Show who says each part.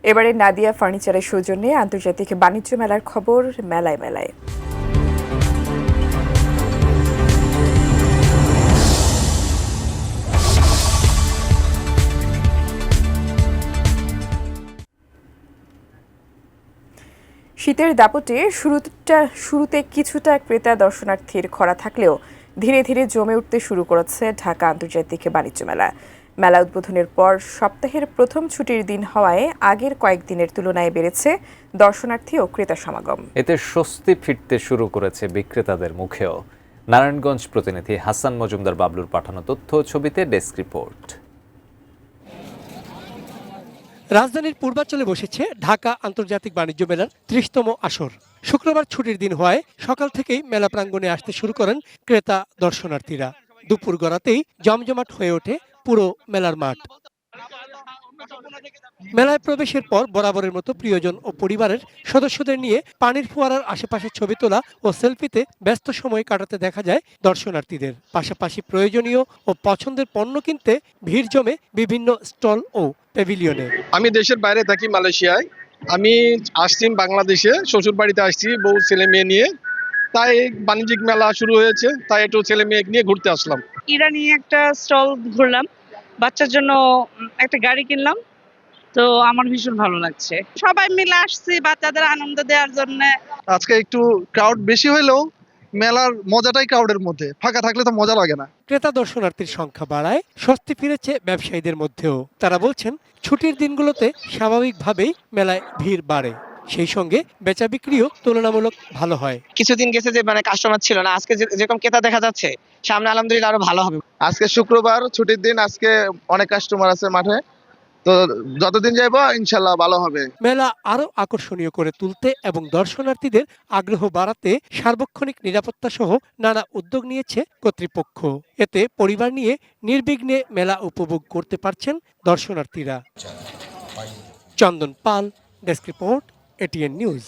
Speaker 1: এবারে নাদিয়া ফার্নিচারের সৌজন্যে আন্তর্জাতিক বাণিজ্য মেলার খবর মেলায় মেলায়। শীতের দাপটে শুরুতে কিছুটা ক্রেতা দর্শনার্থীর খরা থাকলেও ধীরে ধীরে জমে উঠতে শুরু করেছে ঢাকা আন্তর্জাতিক বাণিজ্য মেলা। মেলা উদ্বোধনের পর সপ্তাহের প্রথম ছুটির দিন হওয়ায় আগের কয়েকদিনের তুলনায় বেড়েছে দর্শনার্থী ও ক্রেতা সমাগম।
Speaker 2: এতে স্বস্তি ফিরতে শুরু করেছে বিক্রেতাদের মুখেও। নারায়ণগঞ্জ প্রতিনিধি হাসান মজুমদার বাবলুর পাঠানো তথ্য ছবিতে ডেস্ক রিপোর্ট।
Speaker 3: রাজধানীর পূর্বাঞ্চলে বসেছে ঢাকা আন্তর্জাতিক বাণিজ্য মেলার ৩০তম আসর। শুক্রবার ছুটির দিন হওয়ায় সকাল থেকেই মেলা প্রাঙ্গণে আসতে শুরু করেন ক্রেতা দর্শনার্থীরা। দুপুর গড়াতেই জমজমাট হয়ে ওঠে পুরো মেলার মাঠ। মেলায় প্রবেশের পর বরাবরের মতো প্রিয়জন ও পরিবারের সদস্যদের নিয়ে পানির ফোয়ারার আশেপাশে ছবি তোলা ও সেলফিতে ব্যস্ত সময় কাটাতে দেখা যায় দর্শনার্থীদের। পাশাপাশি প্রয়োজনীয় ও পছন্দের পণ্য কিনতে ভিড় জমে বিভিন্ন স্টল ও প্যাভিলিয়নে।
Speaker 4: আমি দেশের বাইরে থাকি, মালয়েশিয়ায়। আমি আসছি বাংলাদেশে, শ্বশুর বাড়িতে আসছি বউ ছেলে মেয়ে নিয়ে। তাই বাণিজ্যিক মেলা শুরু হয়েছে, তাই একটু ছেলে মেয়ে নিয়ে ঘুরতে আসলাম।
Speaker 5: ইরানি একটা স্টল ঘুরলাম, বাচ্চার জন্য একটা গাড়ি কিনলাম, তো আমার ভীষণ ভালো লাগছে। সবাই মিলে আসছি বাচ্চাদের আনন্দ দেওয়ার জন্য।
Speaker 4: আজকে একটু ক্রাউড বেশি হলেও মেলার মজাটাই ক্রাউডের মধ্যে, ফাঁকা থাকলে তো মজা লাগে না।
Speaker 3: ক্রেতা দর্শনার্থীর সংখ্যা বাড়ায় স্বস্তি ফিরেছে ব্যবসায়ীদের মধ্যেও। তারা বলছেন ছুটির দিনগুলোতে স্বাভাবিকভাবেই মেলায় ভিড় বাড়ে, সেই সঙ্গে বেচা বিক্রিও তুলনামূলক ভালো হয়।
Speaker 6: কিছুদিন গেছে যে কাস্টমার ছিল না, আজকে যেরকম ক্রেতা দেখা যাচ্ছে, সামনে আলহামদুলিল্লাহ আরো ভালো হবে।
Speaker 4: আজকে শুক্রবার ছুটির দিন, আজকে অনেক কাস্টমার আছে মাঠে, তো যতদিন যাইবো ইনশাল্লাহ ভালো হবে।
Speaker 3: মেলা আরো আকর্ষণীয় করে তুলতে এবং দর্শনার্থীদের আগ্রহ বাড়াতে সার্বক্ষণিক নিরাপত্তা সহ নানা উদ্যোগ নিয়েছে কর্তৃপক্ষ। এতে পরিবার নিয়ে নির্বিঘ্নে মেলা উপভোগ করতে পারছেন দর্শনার্থীরা। চন্দন পাল, ডেস্ক রিপোর্ট, এটিএন নিউজ।